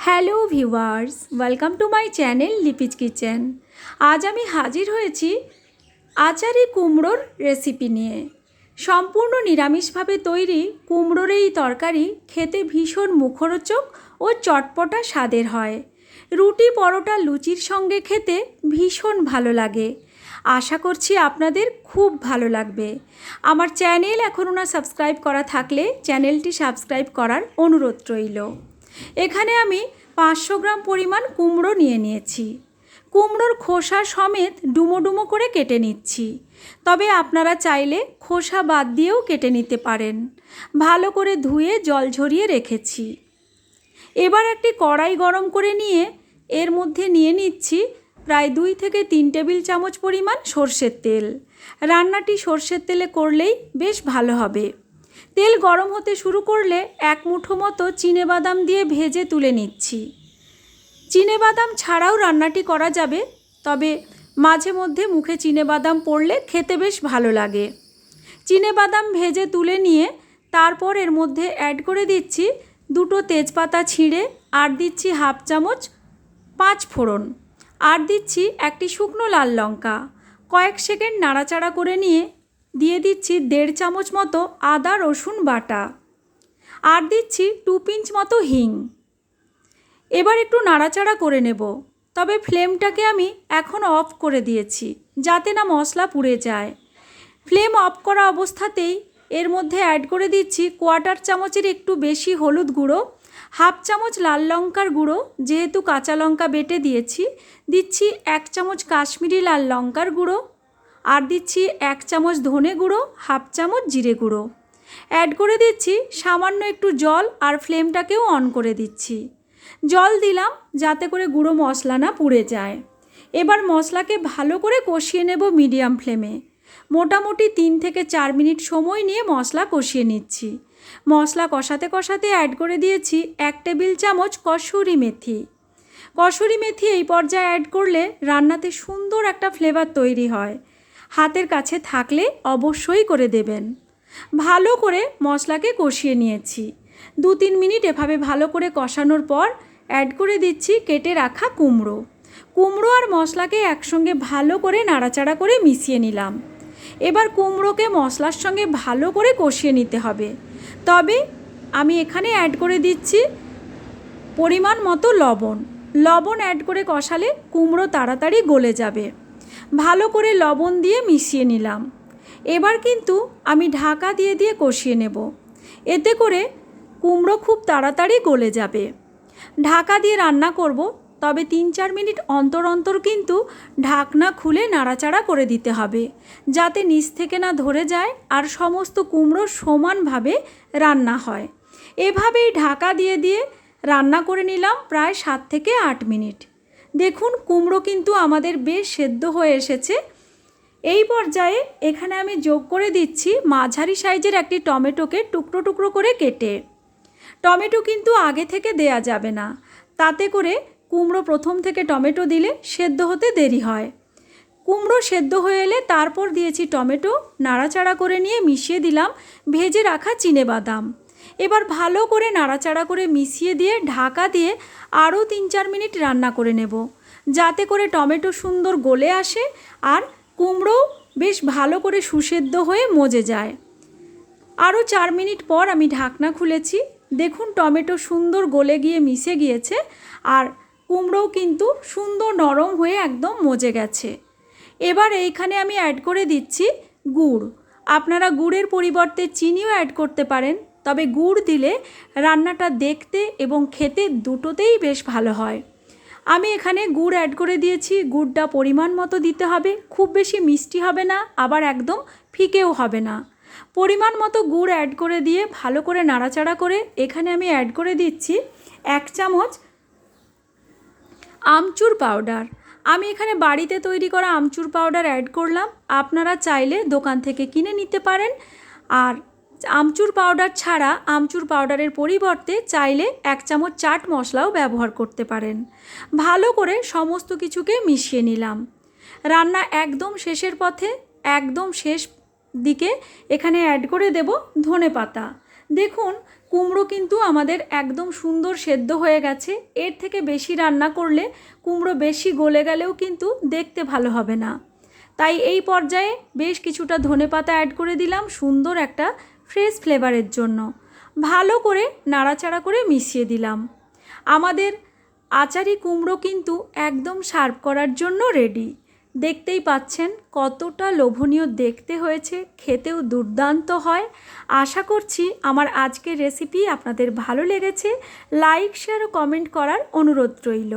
Hello viewers, welcome to my channel Lipi's kitchen. আজ আমি হাজির হয়েছি আচারি কুমড়োর রেসিপি নিয়ে। সম্পূর্ণ নিরামিষভাবে তৈরি কুমড়োর এই তরকারি খেতে ভীষণ মুখরোচক ও চটপটা স্বাদের হয়। রুটি, পরোটা, লুচির সঙ্গে খেতে ভীষণ ভালো লাগে। আশা করছি আপনাদের খুব ভালো লাগবে। আমার চ্যানেল এখনও না সাবস্ক্রাইব করা থাকলে চ্যানেলটি সাবস্ক্রাইব করার অনুরোধ রইল। এখানে আমি 500 গ্রাম পরিমাণ কুমড়ো নিয়ে নিয়েছি। কুমড়োর খোসা সমেত ডুমো ডুমো করে কেটে নিচ্ছি, তবে আপনারা চাইলে খোসা বাদ দিয়েও কেটে নিতে পারেন। ভালো করে ধুয়ে জল ঝরিয়ে রেখেছি। এবার একটি কড়াই গরম করে নিয়ে এর মধ্যে নিয়ে নিচ্ছি প্রায় 2 থেকে 3 টেবিল চামচ পরিমাণ সর্ষের তেল। রান্নাটি সর্ষের তেলে করলেই বেশ ভালো হবে। তেল গরম হতে শুরু করলে 1 মুঠো মতো চিনেবাদাম দিয়ে ভেজে তুলে নিচ্ছি। চিনেবাদাম ছাড়াও রান্নাটি করা যাবে, তবে মাঝে মধ্যে মুখে চিনেবাদাম পড়লে খেতে বেশ ভালো লাগে। চিনেবাদাম ভেজে তুলে নিয়ে তারপর এর মধ্যে অ্যাড করে দিচ্ছি 2টো তেজপাতা ছিঁড়ে, আর দিচ্ছি 1/2 চামচ 5 ফোড়ন, আর দিচ্ছি একটি শুকনো লাল লঙ্কা। কয়েক সেকেন্ড নাড়াচাড়া করে নিয়ে দিয়ে দিচ্ছি 1.5 চামচ মতো আদা রসুন বাটা, আর দিচ্ছি 2 পিঞ্চ মতো হিং। এবার একটু নাড়াচাড়া করে নেব, তবে ফ্লেমটাকে আমি এখন অফ করে দিয়েছি যাতে না মশলা পুড়ে যায়। ফ্লেম অফ করা অবস্থাতেই এর মধ্যে অ্যাড করে দিচ্ছি 1/4 চামচের একটু বেশি হলুদ গুঁড়ো, 1/2 চামচ লাল লঙ্কার গুঁড়ো, যেহেতু কাঁচা লঙ্কা বেটে দিয়েছি। দিচ্ছি 1 চামচ কাশ্মীরি লাল লঙ্কার গুঁড়ো, আর দিচ্ছি 1 চামচ ধনে গুঁড়ো, 1/2 চামচ জিরে গুঁড়ো। অ্যাড করে দিচ্ছি সামান্য একটু জল, আর ফ্লেমটাকেও অন করে দিচ্ছি। জল দিলাম যাতে করে গুঁড়ো মশলা না পুড়ে যায়। এবার মশলাকে ভালো করে কষিয়ে নেব মিডিয়াম ফ্লেমে। মোটামুটি 3 থেকে 4 মিনিট সময় নিয়ে মশলা কষিয়ে নিচ্ছি। মশলা কষাতে কষাতে অ্যাড করে দিয়েছি 1 টেবিল চামচ কসুরি মেথি। কসুরি মেথি এই পর্যায়ে অ্যাড করলে রান্নাতে সুন্দর একটা ফ্লেভার তৈরি হয়। হাতের কাছে থাকলে অবশ্যই করে দেবেন। ভালো করে মশলাকে কষিয়ে নিয়েছি। 2-3 মিনিট এভাবে ভালো করে কষানোর পর অ্যাড করে দিচ্ছি কেটে রাখা কুমড়ো। কুমড়ো আর মশলাকে একসঙ্গে ভালো করে নাড়াচাড়া করে মিশিয়ে নিলাম। এবার কুমড়োকে মশলার সঙ্গে ভালো করে কষিয়ে নিতে হবে। তবে আমি এখানে অ্যাড করে দিচ্ছি পরিমাণ মতো লবণ। লবণ অ্যাড করে কষালে কুমড়ো তাড়াতাড়ি গলে যাবে। ভালো করে লবণ দিয়ে মিশিয়ে নিলাম। এবার কিন্তু আমি ঢাকা দিয়ে দিয়ে কষিয়ে নেব, এতে করে কুমড়ো খুব তাড়াতাড়ি গলে যাবে। ঢাকা দিয়ে রান্না করব, তবে 3-4 মিনিট অন্তর অন্তর কিন্তু ঢাকনা খুলে নাড়াচাড়া করে দিতে হবে, যাতে নিচ থেকে না ধরে যায় আর সমস্ত কুমড়ো সমানভাবে রান্না হয়। এভাবেই ঢাকা দিয়ে দিয়ে রান্না করে নিলাম প্রায় 7 থেকে 8 মিনিট। দেখুন কুমড়ো কিন্তু আমাদের বেশ সেদ্ধ হয়ে এসেছে। এই পর্যায়ে এখানে আমি যোগ করে দিচ্ছি মাঝারি সাইজের একটি টমেটোকে টুকরো টুকরো করে কেটে। টমেটো কিন্তু আগে থেকে দেয়া যাবে না, তাতে করে কুমড়ো প্রথম থেকে টমেটো দিলে সেদ্ধ হতে দেরি হয়। কুমড়ো সেদ্ধ হয়ে এলে তারপর দিয়েছি টমেটো, নাড়াচাড়া করে নিয়ে মিশিয়ে দিলাম ভেজে রাখা চিনেবাদাম। এবার ভালো করে নাড়াচাড়া করে মিশিয়ে দিয়ে ঢাকা দিয়ে আরও 3-4 মিনিট রান্না করে নেব, যাতে করে টমেটো সুন্দর গলে আসে আর কুমড়ো বেশ ভালো করে সুসেদ্ধ হয়ে মজে যায়। আরও 4 মিনিট পর আমি ঢাকনা খুলেছি। দেখুন টমেটো সুন্দর গলে গিয়ে মিশে গিয়েছে, আর কুমড়োও কিন্তু সুন্দর নরম হয়ে একদম মজে গেছে। এবার এইখানে আমি অ্যাড করে দিচ্ছি গুড়। আপনারা গুড়ের পরিবর্তে চিনিও অ্যাড করতে পারেন, তবে গুড় দিলে রান্নাটা দেখতে এবং খেতে দুটোতেই বেশ ভালো হয়। আমি এখানে গুড় অ্যাড করে দিয়েছি। গুড়টা পরিমাণ মতো দিতে হবে, খুব বেশি মিষ্টি হবে না, আবার একদম ফিকেও হবে না। পরিমাণ মতো গুড় অ্যাড করে দিয়ে ভালো করে নাড়াচাড়া করে এখানে আমি অ্যাড করে দিচ্ছি 1 চামচ আমচুর পাউডার। আমি এখানে বাড়িতে তৈরি করা আমচুর পাউডার অ্যাড করলাম। আপনারা চাইলে দোকান থেকে কিনে নিতে পারেন, আর আমচুর পাউডার ছাড়া আমচুর পাউডারের পরিবর্তে চাইলে 1 চামচ চাট মশলাও ব্যবহার করতে পারেন। ভালো করে সমস্ত কিছুকে মিশিয়ে নিলাম। রান্না একদম শেষের পথে, একদম শেষ দিকে এখানে অ্যাড করে দেব ধনেপাতা। দেখুন কুমড়ো কিন্তু আমাদের একদম সুন্দর সেদ্ধ হয়ে গেছে। এর থেকে বেশি রান্না করলে কুমড়ো বেশি গলে গেলেও কিন্তু দেখতে ভালো হবে না। তাই এই পর্যায়ে বেশ কিছুটা ধনেপাতা অ্যাড করে দিলাম সুন্দর একটা ফ্রেশ ফ্লেভারের জন্য। ভালো করে নাড়াচাড়া করে মিশিয়ে দিলাম। আমাদের আচারি কুমড়ো কিন্তু একদম সার্ভ করার জন্য রেডি। দেখতেই পাচ্ছেন কতটা লোভনীয় দেখতে হয়েছে, খেতেও দুর্দান্ত হয়। আশা করছি আমার আজকের রেসিপি আপনাদের ভালো লেগেছে। লাইক, শেয়ার ও কমেন্ট করার অনুরোধ রইল।